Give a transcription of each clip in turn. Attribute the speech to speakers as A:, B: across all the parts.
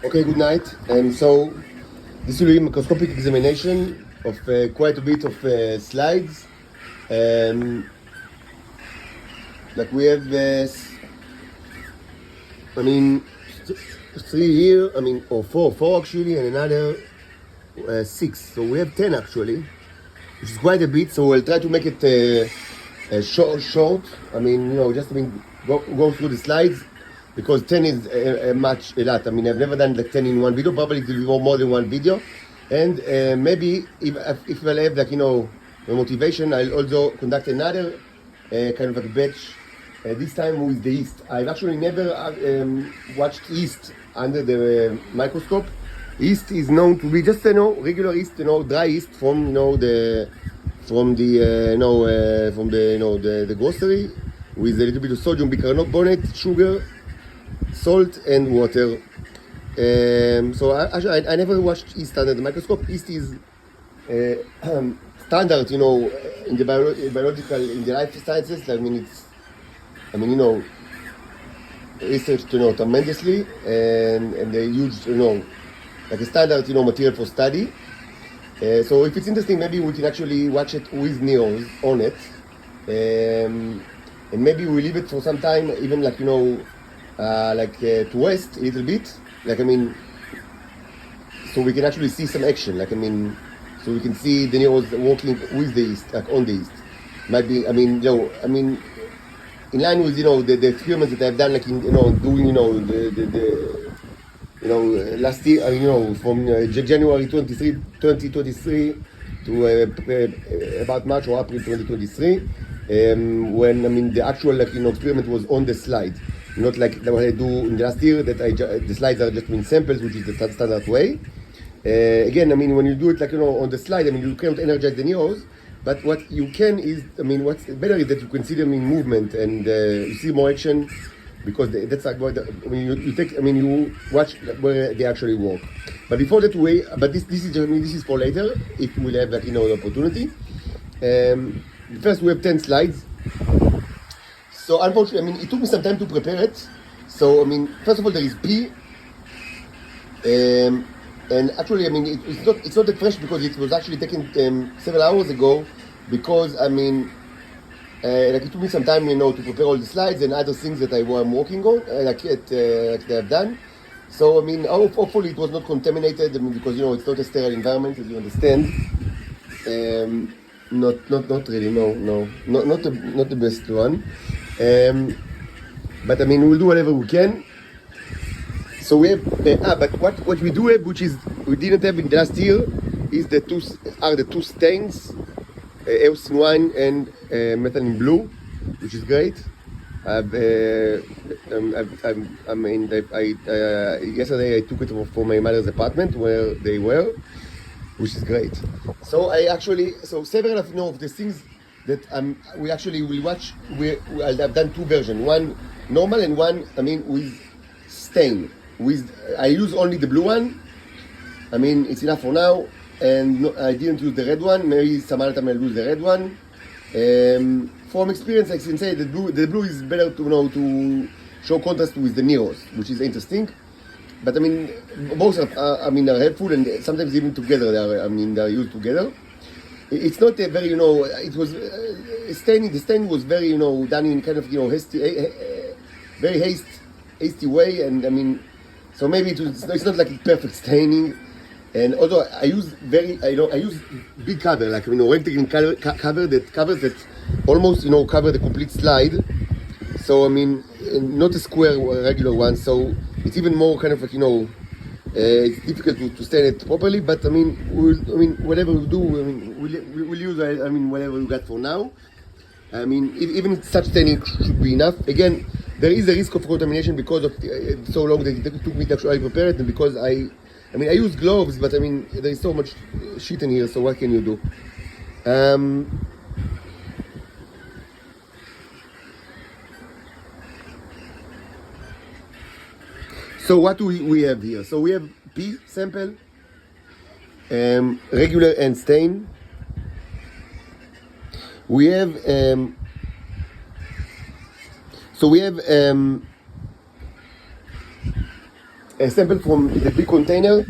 A: Okay, good night. So this will be a microscopic examination of quite a bit of slides. Like we have, three here. Or four actually, and another six. So we have 10 actually, which is quite a bit. So we'll try to make it short. Go through the slides. Because 10 is a lot. I've never done like 10 in one video. Probably it will be more than one video. And maybe if I'll have the motivation, I'll also conduct another kind of a batch. This time with the yeast. I've actually never watched yeast under the microscope. Yeast is known to be just regular yeast, dry yeast from the grocery with a little bit of sodium bicarbonate, sugar, salt and water. So I never watched yeast under the microscope. Yeast is standard, in the biological, in the life sciences. Researched, tremendously, and they use, like a standard, material for study. So if it's interesting, maybe we can actually watch it with neos on it, and maybe we leave it for some time, even to rest a little bit, so we can actually see some action, so we can see the neos working with the yeast, on the yeast. Might be, in line with the experiments that I've done, last year, from January 2023 to about March or April 2023, when the actual experiment was on the slide, not like what I do in the last year that the slides are just samples, which is the standard way. Again, when you do it on the slide, you cannot energize the neos. But what you can is, what's better is that you can see them in movement and you see more action, because that's like what you watch where they actually work. But before that this is for later if we'll have the opportunity. First we have 10 slides. So unfortunately, it took me some time to prepare it. So first of all, there is P. And actually, it's not that fresh because it was actually taken several hours ago. Because it took me some time, to prepare all the slides and other things that I'm working on, that I've done. So hopefully it was not contaminated. Because it's not a sterile environment, as you understand. Not really. No, not the best one. But we'll do whatever we can. So we have, but what we do have, which is we didn't have in the last year, is the two stains, eosin 1 and methylene blue, which is great. Yesterday I took it from my mother's apartment where they were, which is great. So several of the things that we actually will watch. I've done two versions, one normal and one with stain. I use only the blue one. It's enough for now, and I didn't use the red one. Maybe some other time I'll use the red one. From experience, I can say the blue is better to show contrast with the neos, which is interesting. But both are helpful, and sometimes even together they are used together. It's not a very it was staining. The stain was very done in kind of very hasty way, and so maybe it's not like a perfect staining. And although I use big cover, rectangle cover that almost cover the complete slide. So not a square regular one. So it's even more kind of it's difficult to stain it properly. But whatever we do, we'll use whatever we got for now. Even such staining should be enough. Again, there is a risk of contamination because of so long that it took me to actually prepare it, and because I use gloves, but there is so much shit in here, so what can you do? So what do we have here? So we have P sample, regular and stain. We have a sample from the big container,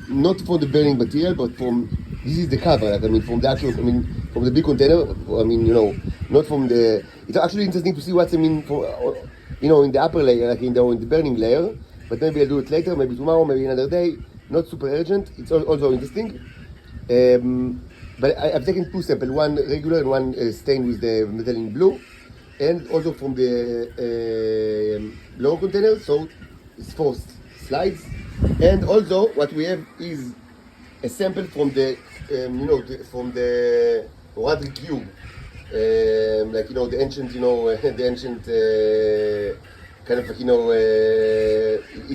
A: not for the burning material, but from this is the cover. Like, I mean, from the actual, I mean, from the big container. I mean, not from the. It's actually interesting to see what's I mean, for, in the upper layer, like in the burning layer. But maybe I'll do it later, maybe tomorrow, maybe another day. Not super urgent. It's also interesting. But I've taken two samples, one regular and one stained with the metal in blue, and also from the lower container. So it's four slides. And also what we have is a sample from the, from the Rodri cube, like the ancient, the ancient kind of like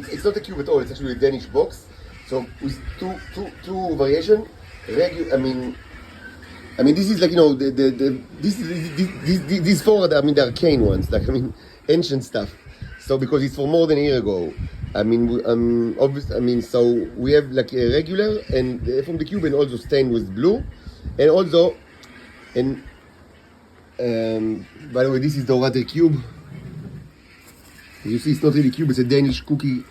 A: it's not a cube at all. It's actually a Danish box. So with two variation. I mean, this is like these four. I mean, the arcane ones, like ancient stuff. So because it's from more than a year ago. I mean, obviously, I mean, so we have like a regular and from the cube and also stained with blue, and also, and by the way, this is the water cube. You see, it's not really cube; it's a Danish cookie,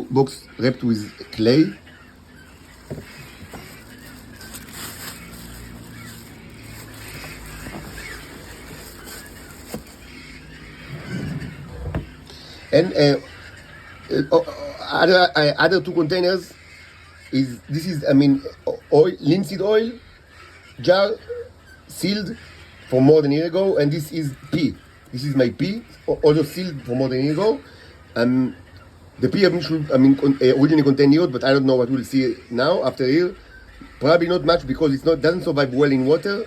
A: box wrapped with clay. And other two containers is I mean oil, linseed oil jar sealed for more than a year ago, and this is pea. This is my pea, also sealed for more than a year ago. The pea originally contained iod, but I don't know what we'll see now after a year. Probably not much because doesn't survive well in water,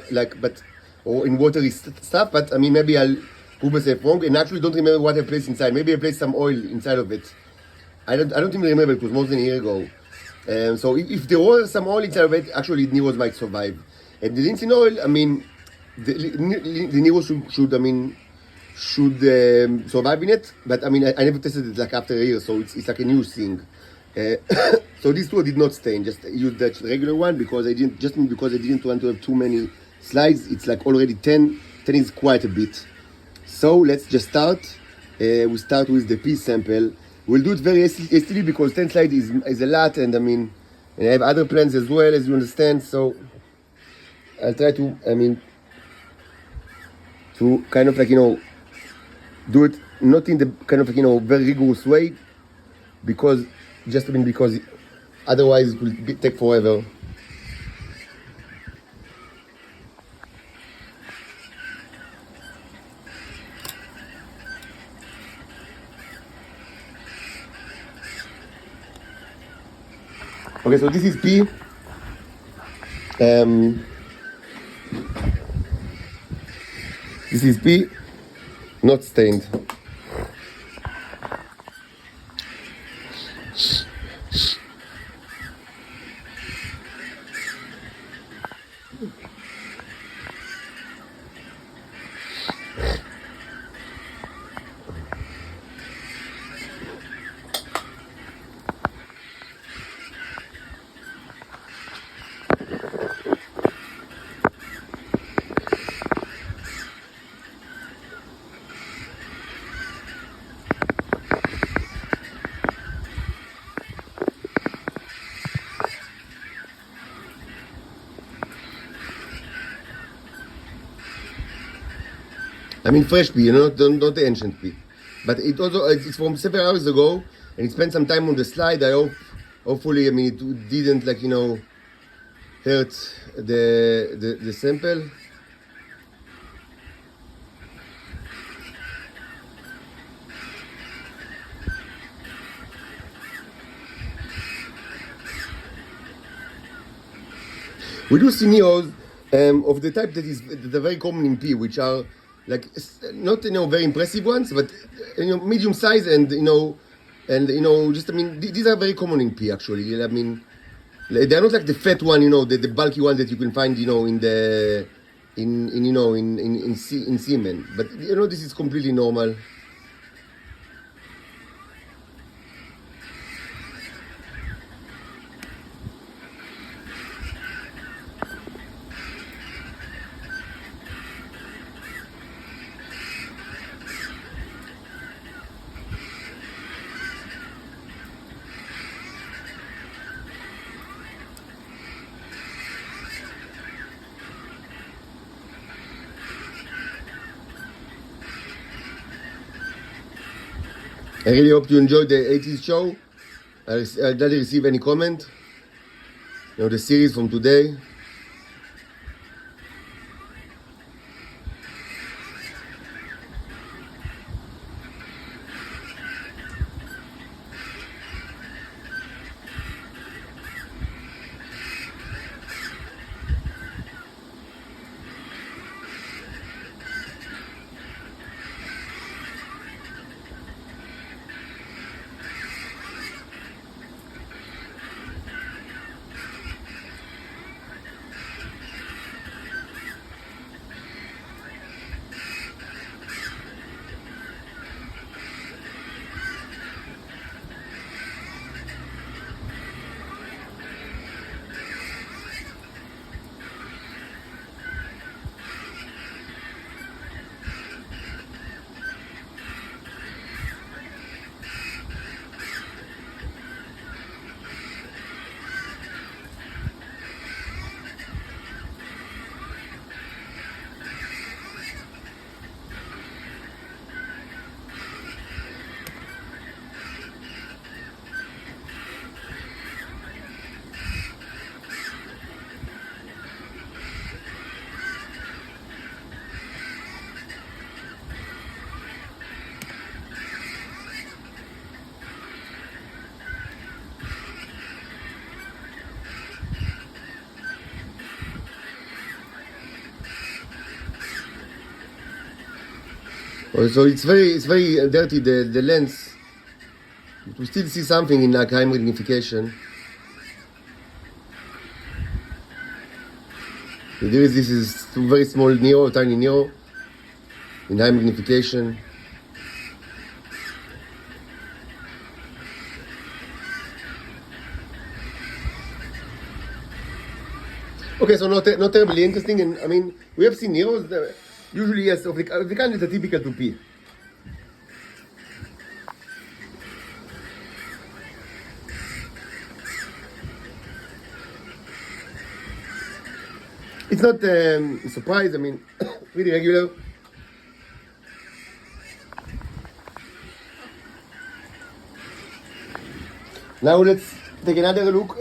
A: or in watery stuff. But I mean, maybe I'll prove myself wrong, and actually don't remember what I placed inside. Maybe I placed some oil inside of it. I don't even remember. It was more than a year ago. So if there was some oil inside of it, actually Neros might survive. And the linseed oil, I mean, the Neros should survive in it. But I mean, I never tested it like after a year, so it's like a new thing. So this two did not stain. Just use that regular one because I didn't want to have too many slides. It's like already 10. 10 is quite a bit. So let's just start. We start with the pea sample. We'll do it very hastily because 10 slides is a lot, and and I have other plans as well, as you understand. So I'll try to kind of do it not in the kind of very rigorous way, because otherwise it will take forever. Okay, so this is pea. This is pea, not stained. I mean fresh pea, not the ancient pea. But it's from several hours ago, and it spent some time on the slide. Hopefully, it didn't hurt the sample. We do see neos of the type that are very common in pea, which are not very impressive ones, but medium size, and these are very common in pea actually. They're not like the fat one, the bulky one that you can find in semen, but this is completely normal. I really hope you enjoyed the 80s show. I gladly receive any comment. The series from today. So it's very dirty, the lens. But we still see something in like high magnification. This is very small Neo, tiny Neo in high magnification. Okay, so not terribly interesting, and I mean we have seen Neos. Usually, yes, of the kind that are typical to P. It's not a surprise, I mean, pretty regular. Now let's take another look.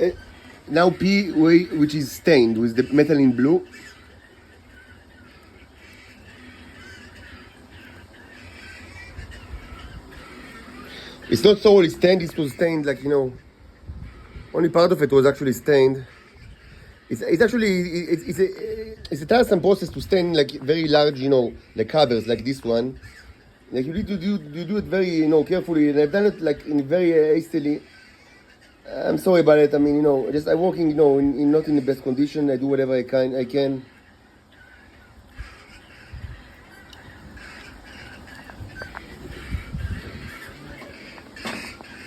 A: Now P, which is stained with the metal in blue. It's not solely stained, it was stained like, only part of it was actually stained. It's actually, it's a tiresome process to stain like very large, like covers like this one. Like you need to do it very, carefully, and I've done it like in very hastily. I'm sorry about it. I mean, I'm working, in not in the best condition. I do whatever I can.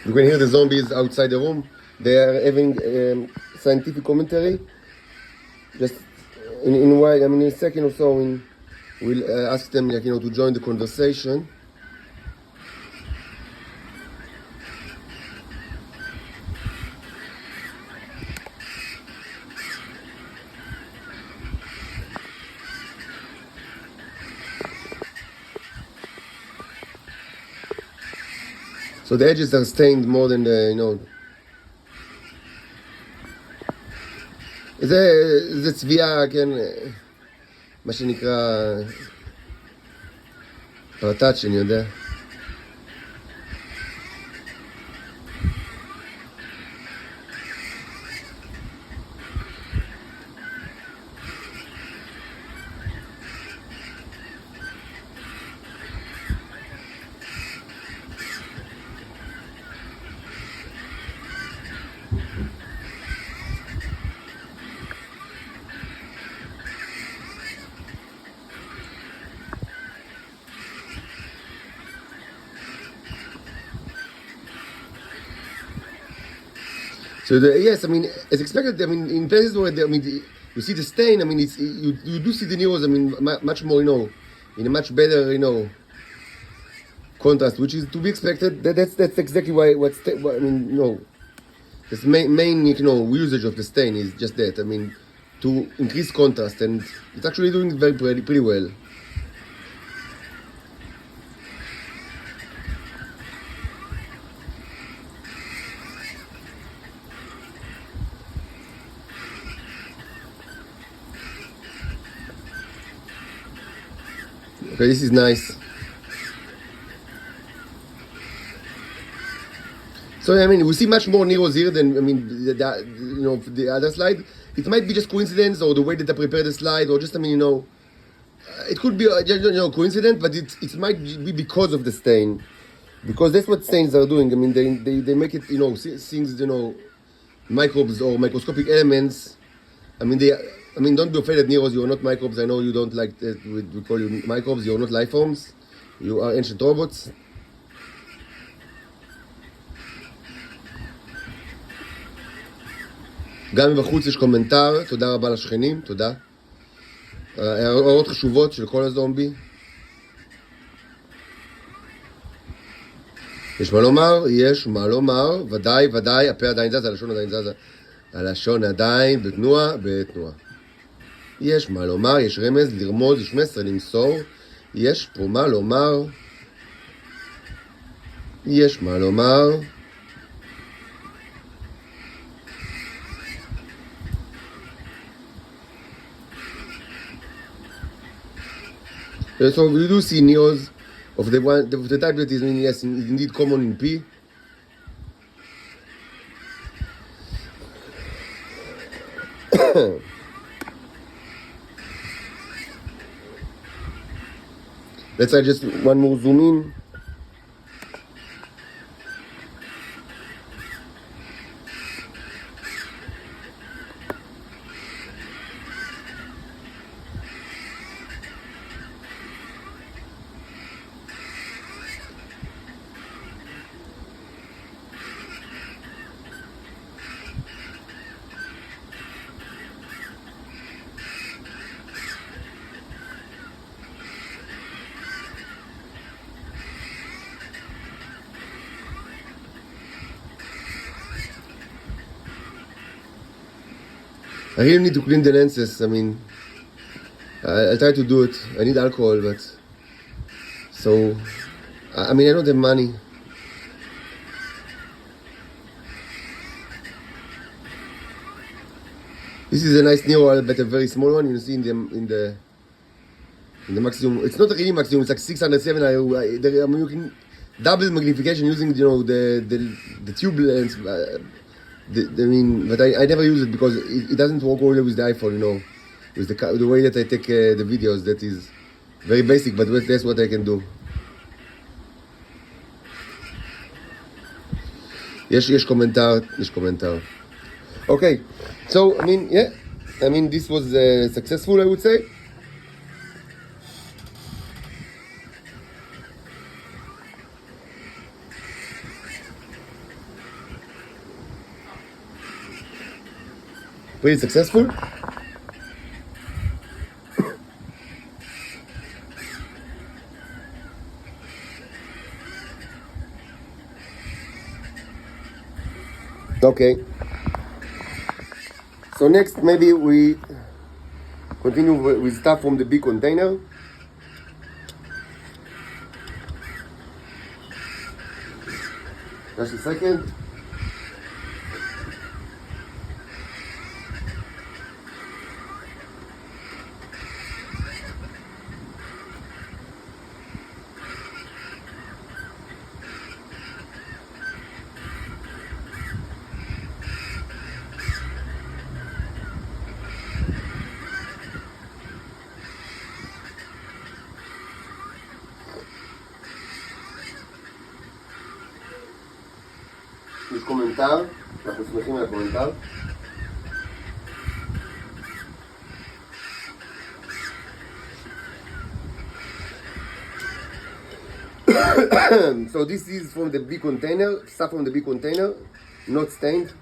A: You can hear the zombies outside the room. They are having scientific commentary. Just in a second or so, we'll ask them, to join the conversation. So the edges are stained more than the, זה צביעה, כן, מה שנקרא פרטאץ', אני יודע. So yes, I mean, as expected, I mean, in places where you see the stain, I mean, you do see the neos, I mean, much more, in a much better, contrast, which is to be expected. That's exactly why I mean, this main usage of the stain is just that. I mean, to increase contrast, and it's actually doing pretty well. Okay, this is nice. So I mean, we see much more Neros here than the other slide. It might be just coincidence, or the way that I prepared the slide, or just it could be coincidence, but it might be because of the stain, because that's what stains are doing. I mean, they make it things microbes or microscopic elements. Don't be afraid that Neros, you are not microbes. I know you don't like that. We call you microbes. You are not life forms. You are ancient robots. גם מבחוץ יש קומנטר, תודה רבה לשכנים, תודה. הערות חשובות של כל הזומבי. יש מה לומר? יש מה לומר, ודאי, הפה עדיין זז, הלשון עדיין זז, הלשון עדיין בתנועה. יש מה לומר, יש רמז, לרמוז, יש מסר, למסור, יש פה מה לומר, יש מה לומר. So we do see Neos of the type that is yes, indeed common in P. Let's try just one more zoom in. I really need to clean the lenses. I mean, I'll try to do it. I need alcohol, but so I don't have money. This is a nice Nero, but a very small one. You see in the maximum. It's not really maximum. It's like 607. I'm using double magnification using the tube lens. But I never use it because it doesn't work only with the iPhone, with the way that I take the videos. That is very basic, but that's what I can do. יש קומנטר. Okay, so this was successful, I would say. Pretty successful. Okay. So next, maybe we continue with stuff from the big container. Just a second. יש קומנטר, אנחנו שמחים על הקומנטר. So this is from the big container, stuff from the big container, not stained.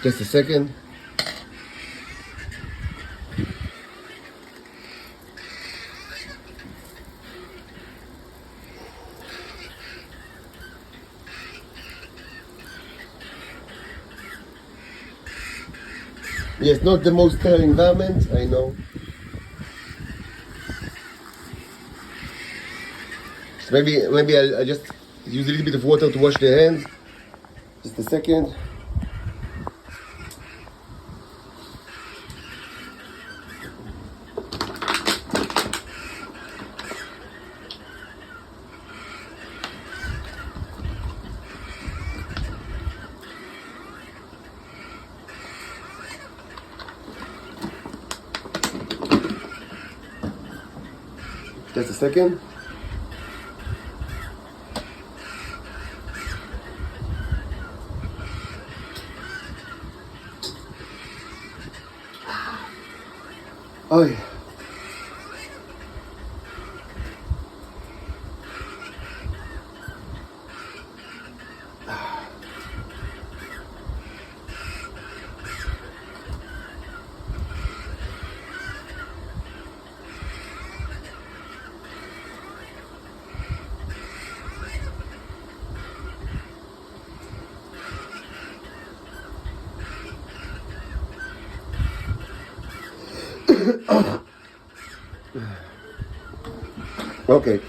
A: Just a second. Yes, not the most sterile environment, I know. So maybe I'll just use a little bit of water to wash the hands. Just a second. Just a second. Oh yeah. Okay.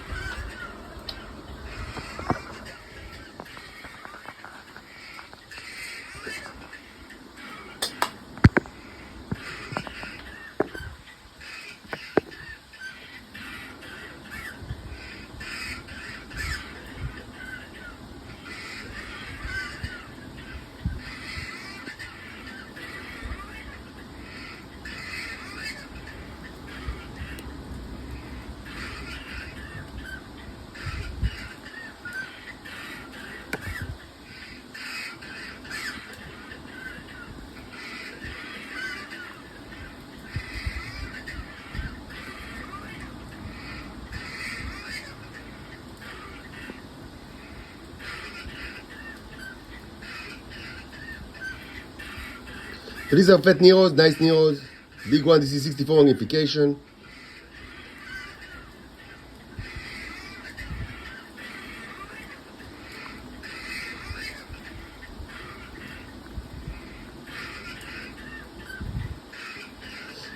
A: So these are fat Neros, nice Neros. Big one, this is 64 magnification.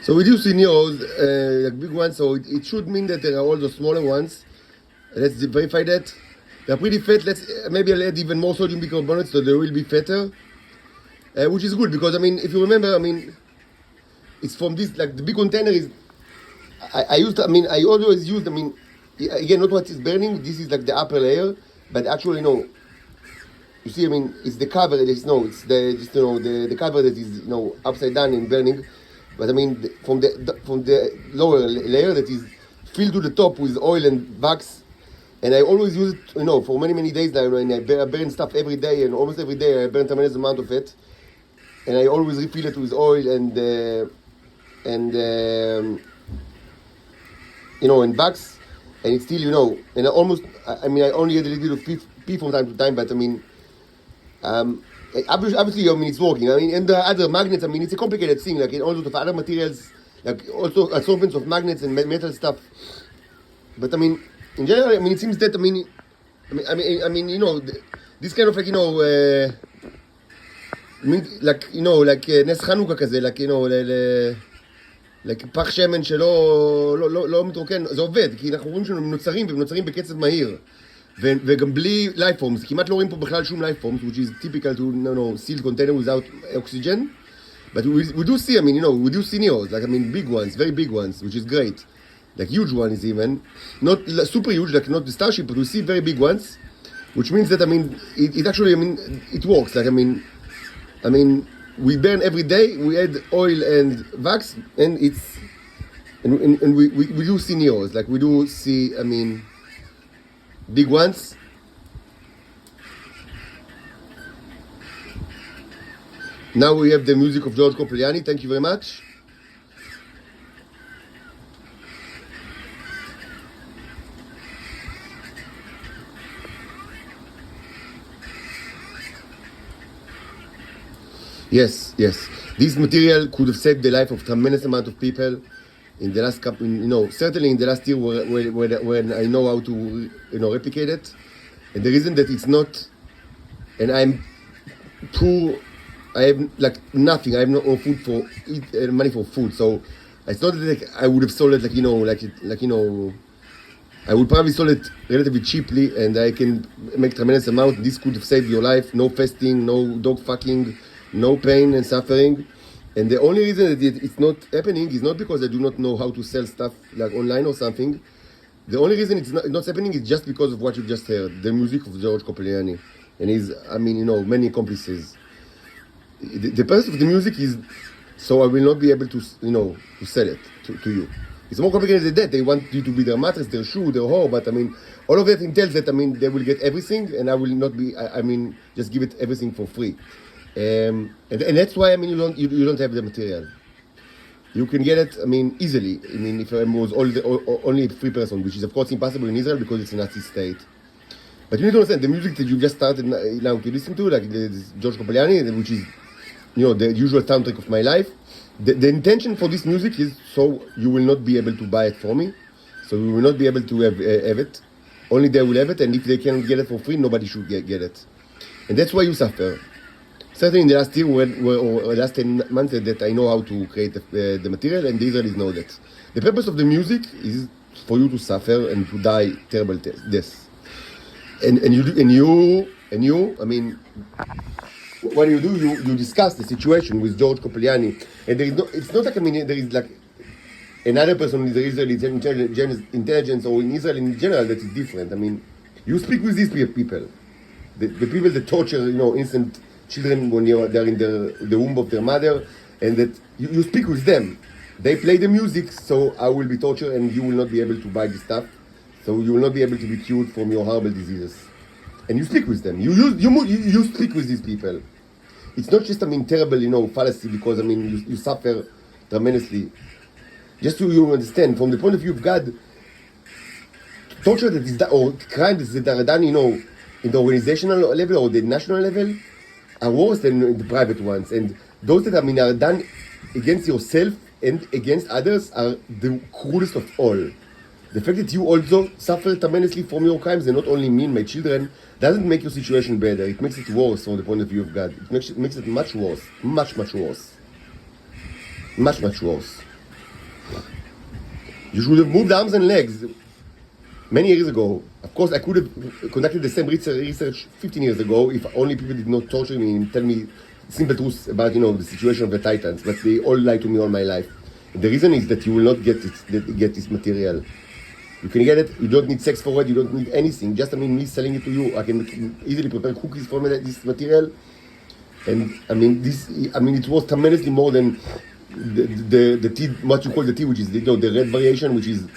A: So we do see Neros, like big ones, so it should mean that there are also smaller ones. Let's verify that. They're pretty fat. Let's maybe I'll add even more sodium bicarbonate so they will be fatter. Which is good because I mean, if you remember, I mean, it's from this, like the big container is, I used, I mean, I always used, I mean, again, not what is burning, this is like the upper layer, but actually, no, you see, I mean, it's the cover that is, no, it's the, just, you know, the cover that is, you know, upside down and burning, but I mean, from the lower layer that is filled to the top with oil and wax, and I always use it, you know, for many days now, and I burn stuff every day, and almost every day I burn tremendous amount of it. And I always refill it with oil and you know, and wax, and it's still, you know, and I mean, I only add a little bit of pee from time to time, but I mean, obviously, I mean, it's working. I mean, and the other magnets, I mean, it's a complicated thing, like in all sorts of other materials, like also assortments of magnets and metal stuff. But I mean, in general, I mean, it seems that, I mean, you know, this kind of like, you know, like, you know, like נס חנוכה כזה, like, you know, like פח שמן שלא מתרוקן, זה עובד, כי אנחנו רואים שהם נוצרים, והם נוצרים בקצב מהיר. וגם בלי life forms, כמעט לא רואים פה בכלל שום life forms, which is typical to, you know, sealed container without oxygen. But we do see, I mean, you know, we do see Neos, like, I mean, big ones, very big ones, which is great. Like huge ones even. Not super huge, like not the Starship, but we see very big ones. Which means that, I mean, it actually, I mean, it works. Like, I mean, we burn every day, we add oil and wax, and it's, and we do see Neos. Like, we do see, I mean, big ones. Now we have the music of George Copliani. Thank you very much. Yes. This material could have saved the life of tremendous amount of people in the last couple, you know, certainly in the last year when I know how to, you know, replicate it. And the reason that it's not, and I'm poor I have like nothing. I have no food for money for food. So it's not like I would have sold it I would probably sold it relatively cheaply, and I can make tremendous amount. This could have saved your life. No fasting, no dog fucking, no pain and suffering. And the only reason that it's not happening is not because I do not know how to sell stuff like online or something. The only reason it's not happening is just because of what you just heard, the music of George Copliani and his, many accomplices. The purpose of the music is so I will not be able to, to sell it to you. It's more complicated than that. They want you to be their mattress, their shoe, their whore, but all of that entails that, they will get everything, and I will not be, just give it everything for free. And that's why, you don't have the material. You can get it, easily. If I was only a free person, which is of course impossible in Israel because it's a Nazi state. But you need to understand, the music that you just started now to listen to, like this George Copliani, which is, the usual soundtrack of my life, the intention for this music is so you will not be able to buy it for me. So you will not be able to have it. Only they will have it, and if they cannot get it for free, nobody should get it. And that's why you suffer. Certainly in the last year or last 10 months that I know how to create the material, and the Israelis know that. The purpose of the music is for you to suffer and to die terrible deaths. And you, what you do, you discuss the situation with George Copliani, and it's not like there is like another person in the Israeli intelligence or in Israel in general that is different. You speak with these people, the people that torture, innocent children when they're in the womb of their mother, and that you speak with them. They play the music, so I will be tortured, and you will not be able to buy the stuff, so you will not be able to be cured from your horrible diseases. And you speak with them. You speak with these people. It's not just terrible fallacy because you suffer tremendously. Just so you understand, from the point of view of God, torture that is done, or crimes that are done, in the organizational level or the national level, are worse than the private ones. And those that are done against yourself and against others are the cruelest of all. The fact that you also suffer tremendously from your crimes, and not only me and my children, doesn't make your situation better. It makes it worse from the point of view of God. It makes it much worse. Much, much worse. Much, much worse. You should have moved arms and legs many years ago. Of course, I could have conducted the same research 15 years ago if only people did not torture me and tell me simple truths about, the situation of the Titans. But they all lied to me all my life. And the reason is that you will not get this material. You can get it. You don't need sex for it. You don't need anything. Just me selling it to you. I can easily prepare cookies from this material. And it was tremendously more than the tea, what you call the tea, which is the red variation, which is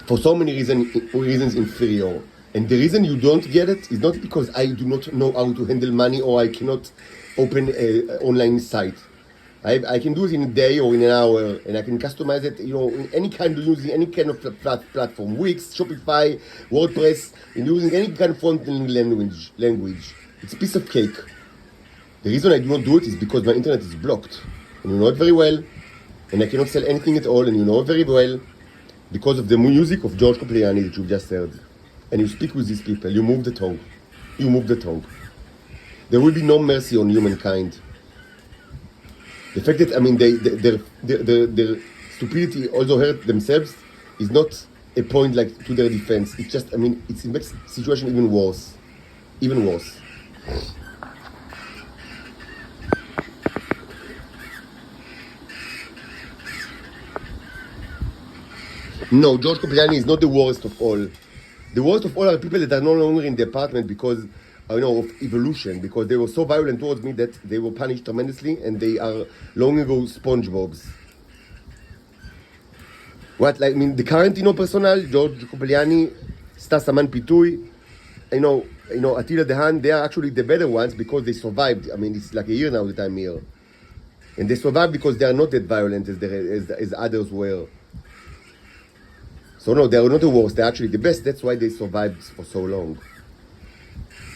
A: for so many reasons inferior. And the reason you don't get it is not because I do not know how to handle money or I cannot open an online site. I can do it in a day or in an hour, and I can customize it, in any kind of using any kind of platform, Wix, Shopify, WordPress, and using any kind of front-end language. It's a piece of cake. The reason I do not do it is because my internet is blocked, and you know it very well, and I cannot sell anything at all, and you know it very well, because of the music of George Copliani that you've just heard. And you speak with these people, you move the tongue. You move the tongue. There will be no mercy on humankind. The fact that their stupidity also hurt themselves is not a point to their defense. It's just it makes the situation even worse, even worse. No, George Copliani is not the worst of all. The worst of all are people that are no longer in the apartment because of evolution, because they were so violent towards me that they were punished tremendously, and they are long ago SpongeBobs. The current personnel, George Copliani, Stas Aman Pitui, Attila Dehan, they are actually the better ones because they survived. It's like a year now that I'm here. And they survived because they are not that violent as others were. So no, they are not the worst, they're actually the best. That's why they survived for so long.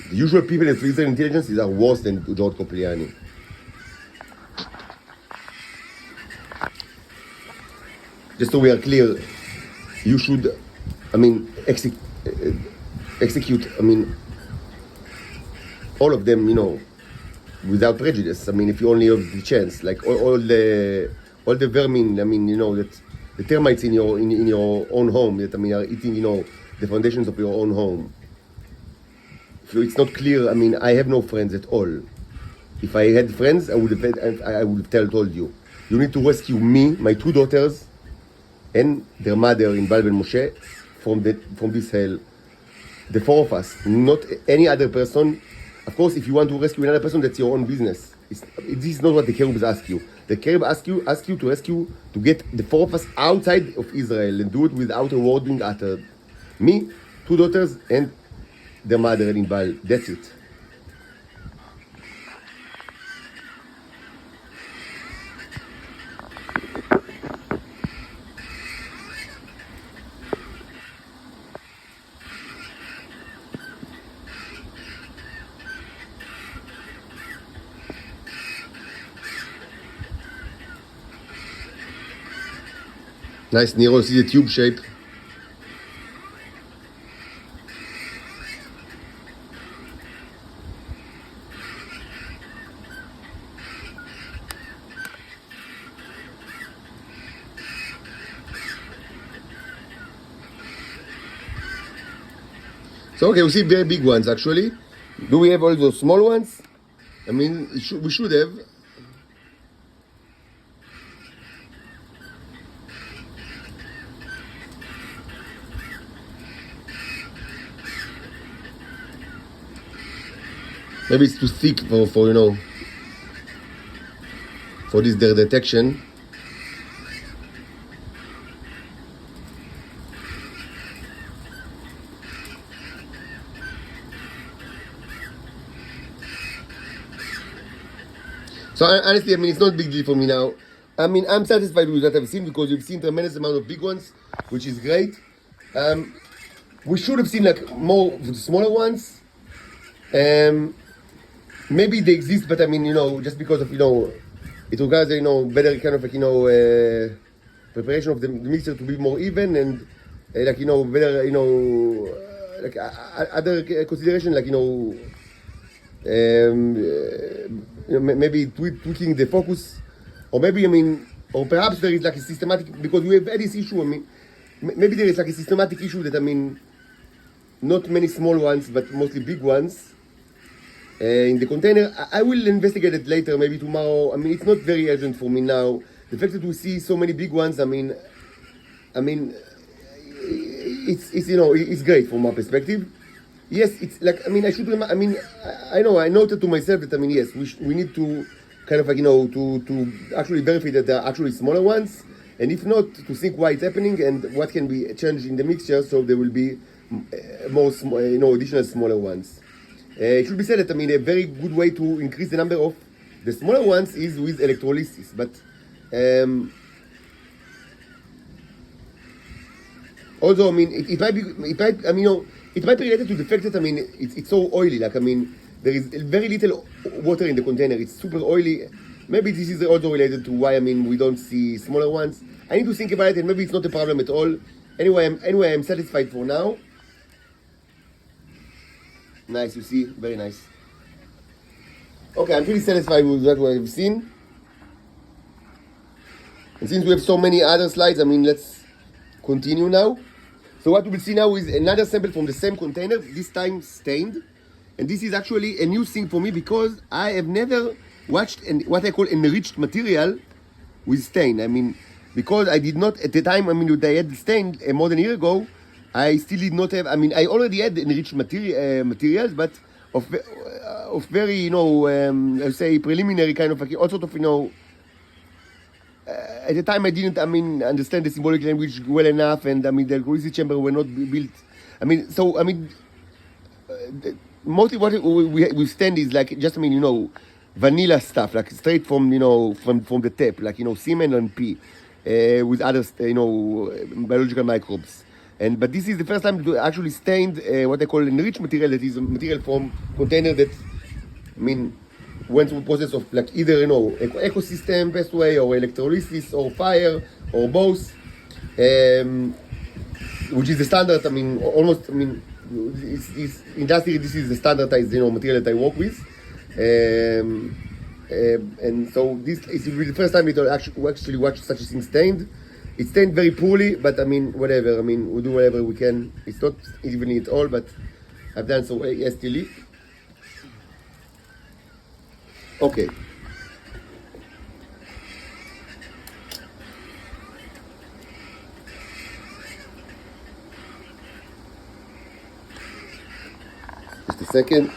A: The usual people in Israeli intelligence are worse than George Copliani. Just so we are clear, you should, execute, all of them, without prejudice. I mean, if you only have the chance, like all the vermin. I mean, that the termites in your own home that are eating the foundations of your own home. If it's not clear, I mean, I have no friends at all. If I had friends, I would have told you. You need to rescue me, my 2 daughters, and their mother in Bal Ben Moshe from this hell. The 4 of us, not any other person. Of course, if you want to rescue another person, that's your own business. This is not what the cherubs ask you. The cherub ask you to get the 4 of us outside of Israel and do it without a word being uttered. Me, 2 daughters, and their mother in Bal. That's it. Nice, Nero, see the tube shape. So okay, we see very big ones actually. Do we have all those small ones? I mean, we should have. Maybe it's too thick for for this their detection. So honestly, I mean, it's not a big deal for me now. I mean, I'm satisfied with what I've seen because we've seen tremendous amount of big ones, which is great. We should have seen like more of the smaller ones. Maybe they exist, but I mean, just because of it requires better kind of like preparation of the mixture to be more even and better like other consideration like maybe tweaking the focus, or maybe or perhaps there is like a systematic, because we have had this issue. I mean, maybe there is like a systematic issue that not many small ones, but mostly big ones in the container. I will investigate it later, maybe tomorrow. I mean, it's not very urgent for me now. The fact that we see so many big ones, I mean, it's great from my perspective. Yes, it's like, I mean, I know, I noted to myself that, yes, we need to kind of like, to actually verify that there are actually smaller ones, and if not, to think why it's happening and what can be changed in the mixture so there will be more, additional smaller ones. It should be said that, a very good way to increase the number of the smaller ones is with electrolysis, but also, it might be related to the fact that, it's so oily. Like, there is very little water in the container. It's super oily. Maybe this is also related to why, we don't see smaller ones. I need to think about it, and maybe it's not a problem at all. Anyway, I'm satisfied for now. Nice, you see? Very nice. Okay, I'm pretty satisfied with what I've seen. And since we have so many other slides, let's continue now. So what we will see now is another sample from the same container, this time stained. And this is actually a new thing for me because I have never watched what I call enriched material with stain. Because I did not, at the time, when I had the stain more than a year ago, I still did not have, I already had enriched materials, but of very, I say preliminary kind of, all sort of, at the time I didn't, understand the symbolic language well enough, and the electrolysis chamber were not built. Mostly what we stand is like just, vanilla stuff, like straight from, from the tap, like, semen and pee, with other, biological microbes. But this is the first time to actually stained what I call enriched material, that is a material from container that, went through a process of like either, ecosystem best way, or electrolysis, or fire, or both, which is the standard, almost, it's industry, this is the standardized, material that I work with. And so this is the first time we actually watch such a thing stained. It's stained very poorly, but I mean, whatever. I mean, we do whatever we can. It's not evenly at all, but I've done so. Yes, delete. Okay. Just a second.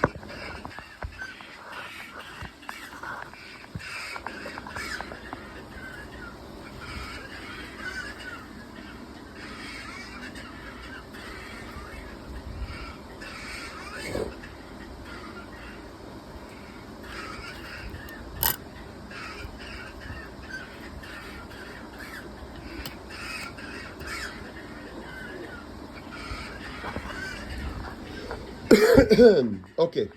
A: Okay.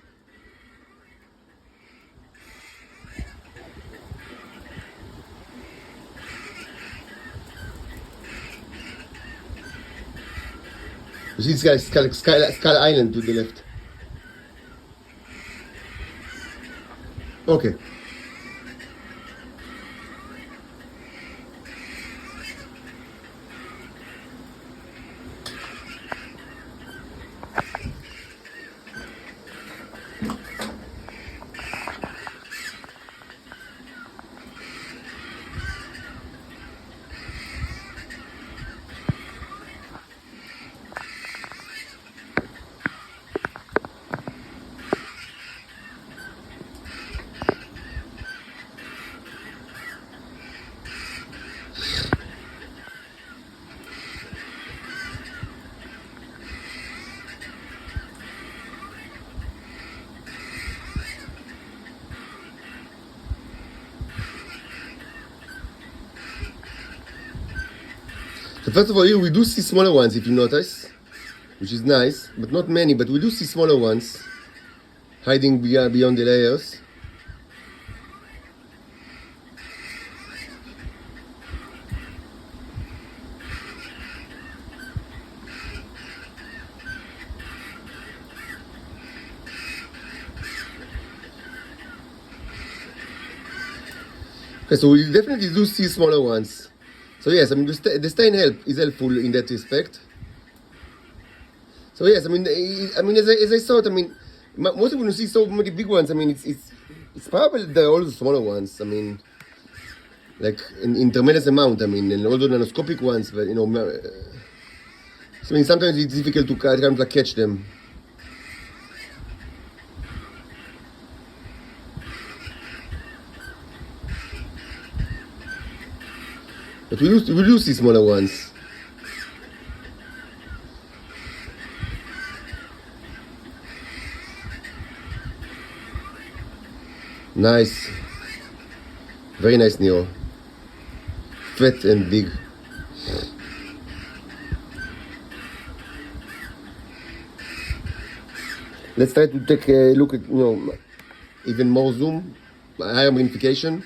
A: You see this guy, Skull Island to the left. Okay. So first of all, here we do see smaller ones, if you notice, which is nice, but not many, but we do see smaller ones hiding beyond the layers. Okay, so we definitely do see smaller ones. So yes, I mean the stain is helpful in that respect. So yes, I mean as I thought, I mean most of when you see so many big ones, I mean it's probably they're all the smaller ones. I mean, like in tremendous amount. I mean, and all the nanoscopic ones, but you know, so I mean sometimes it's difficult to kind of like catch them. But we do see smaller ones. Nice. Very nice, Neo. Fat and big. Let's try to take a look at, you know, even more zoom, higher magnification.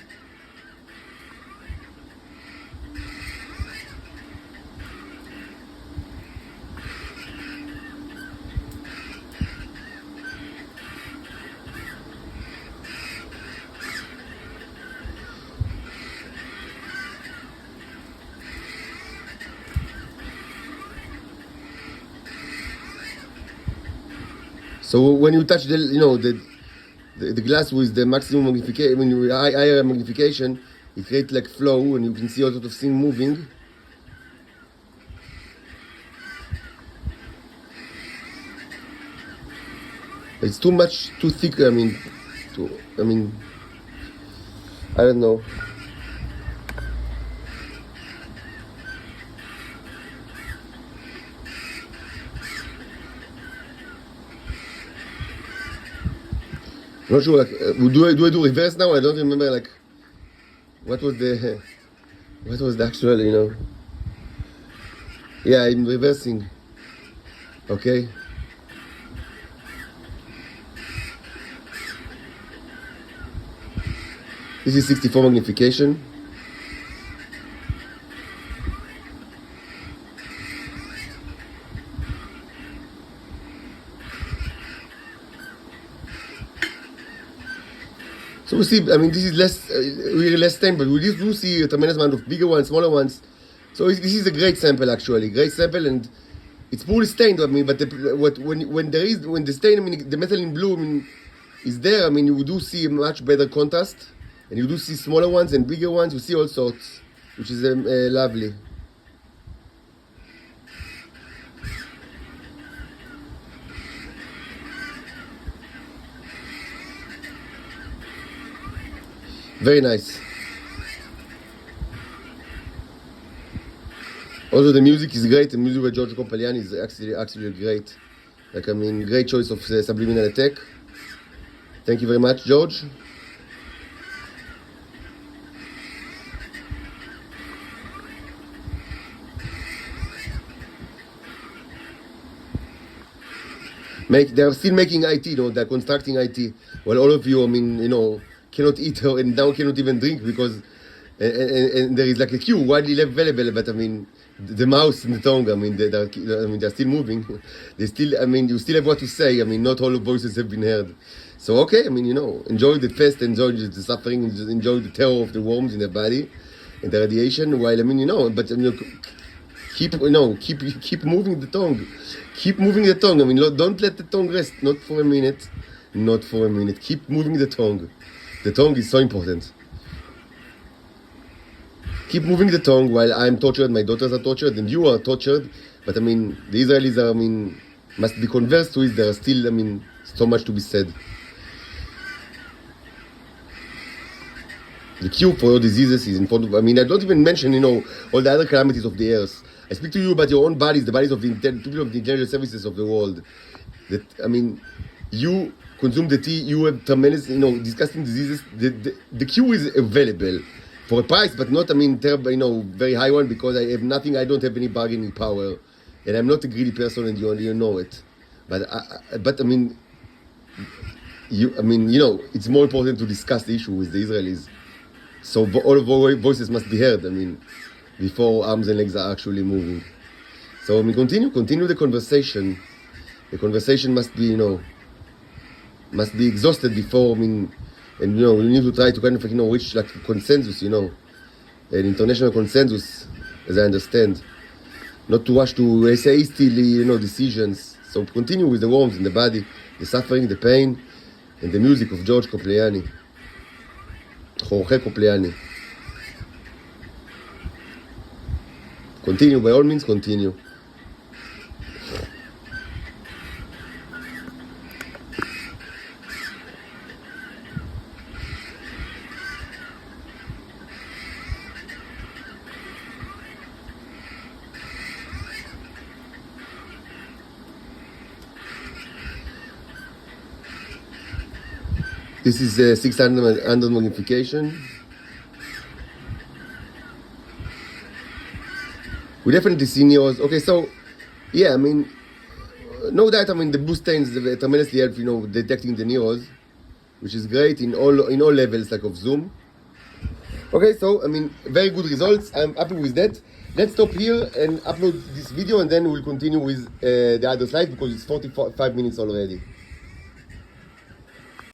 A: So when you touch the glass with the maximum magnification, when you higher magnification, it creates like flow, and you can see all sort of thing moving. It's too thick. I mean, I don't know. I'm not sure. Like, do I do reverse now? I don't remember. Like, what was the actual? You know. Yeah, I'm reversing. Okay. This is 64 magnification. So we see, I mean, this is really less stain, but we do see a tremendous amount of bigger ones, smaller ones. So this is a great sample, actually, great sample, and it's poorly stained. I mean, but when the stain, I mean, the methylene blue, I mean, is there. I mean, you do see a much better contrast, and you do see smaller ones and bigger ones. You see all sorts, which is lovely. Very nice. Also, the music is great. The music by Giorgio Compagliani is actually great. Like, I mean, great choice of subliminal attack. Thank you very much, George. They are still making IT, you know, they're constructing IT. Well, all of you, I mean, you know, cannot eat and now cannot even drink because and there is like a queue widely available, but I mean the mouth and the tongue, I mean they're still moving. They still, I mean, you still have what to say. I mean, not all the voices have been heard. So okay, I mean, you know, enjoy the fest, enjoy the suffering, enjoy the terror of the worms in the body and the radiation. While I mean, you know, but keep moving the tongue. Keep moving the tongue. I mean, don't let the tongue rest. Not for a minute. Not for a minute. Keep moving the tongue. The tongue is so important. Keep moving the tongue while I'm tortured, my daughters are tortured, and you are tortured. But I mean, the Israelis are, I mean, must be conversed with. There are still, I mean, so much to be said. The cure for all diseases is in front of, I mean, I don't even mention, you know, all the other calamities of the earth. I speak to you about your own bodies, the bodies of the people of the intelligence services of the world. That, I mean, you consume the tea, you have tremendous, you know, disgusting diseases. The cure is available for a price, but not, I mean, terrible, you know, very high one, because I have nothing, I don't have any bargaining power, and I'm not a greedy person, and you know it. But I mean, you know, it's more important to discuss the issue with the Israelis. So all of our voices must be heard, I mean, before arms and legs are actually moving. So I mean, continue the conversation. The conversation must be, you know, must be exhausted before, I mean, and you know, we need to try to kind of, you know, reach like a consensus, you know, an international consensus, as I understand. Not to rush to say hastily, you know, decisions. So continue with the worms in the body, the suffering, the pain, and the music of Jorge Compagliani. Continue, by all means, continue. This is 600 under magnification. We definitely see neos. Okay, so yeah, I mean, no doubt. I mean, the blue stains tremendously help, you know, detecting the neos, which is great in all levels, like of zoom. Okay, so I mean, very good results. I'm happy with that. Let's stop here and upload this video, and then we'll continue with the other slide because it's 45 minutes already.